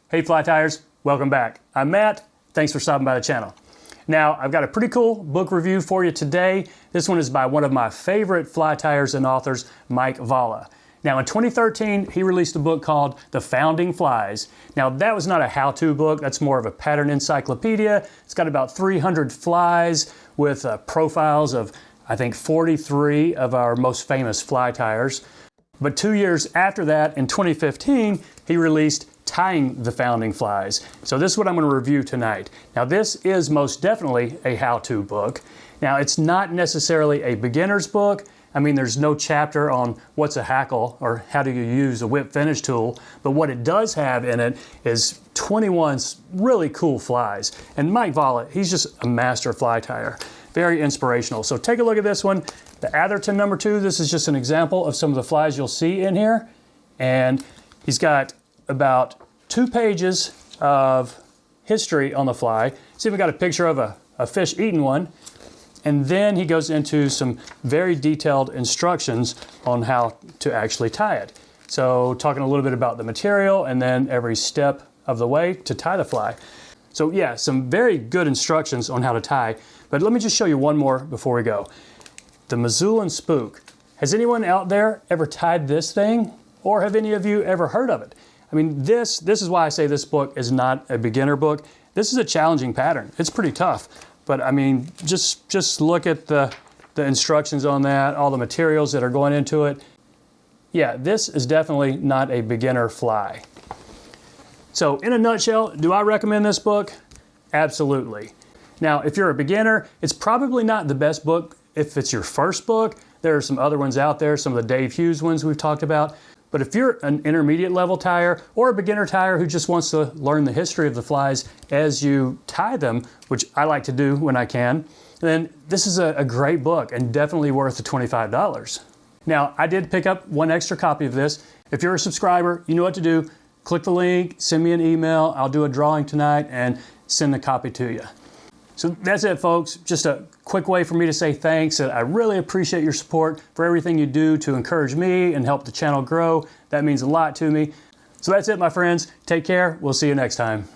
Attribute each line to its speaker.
Speaker 1: Hey Fly Tyers, welcome back. I'm Matt, thanks for stopping by the channel. Now, I've got a pretty cool book review for you today. This one is by one of my favorite fly tyers and authors, Mike Valla. Now in 2013, he released a book called The Founding Flies. Now that was not a how-to book, that's more of a pattern encyclopedia. It's got about 300 flies with profiles of, I think, 43 of our most famous fly tyers. But 2 years after that, in 2015, he released Tying the Founding Flies. So this is what I'm going to review tonight. Now this is most definitely a how-to book. Now it's not necessarily a beginner's book. I mean, there's no chapter on what's a hackle or how do you use a whip finish tool, but what it does have in it is 21 really cool flies. And Mike Valla, he's just a master fly tyer. Very inspirational. So take a look at this one. The Atherton number 2, this is just an example of some of the flies you'll see in here. And he's got about 2 pages of history on the fly. See, we got a picture of a fish eating one. And then he goes into some very detailed instructions on how to actually tie it. So talking a little bit about the material and then every step of the way to tie the fly. So yeah, some very good instructions on how to tie. But let me just show you one more before we go. The Missoula Spook. Has anyone out there ever tied this thing? Or have any of you ever heard of it? I mean, this is why I say this book is not a beginner book. This is a challenging pattern. It's pretty tough. But I mean, just look at the instructions on that, all the materials that are going into it. Yeah, this is definitely not a beginner fly. So in a nutshell, do I recommend this book? Absolutely. Now, if you're a beginner, it's probably not the best book if it's your first book. There are some other ones out there, some of the Dave Hughes ones we've talked about. But if you're an intermediate level tyer or a beginner tyer who just wants to learn the history of the flies as you tie them, which I like to do when I can, then this is a great book and definitely worth the $25. Now, I did pick up one extra copy of this. If you're a subscriber, you know what to do. Click the link, send me an email. I'll do a drawing tonight and send the copy to you. So that's it, folks. Just a quick way for me to say thanks. I really appreciate your support for everything you do to encourage me and help the channel grow. That means a lot to me. So that's it, my friends. Take care. We'll see you next time.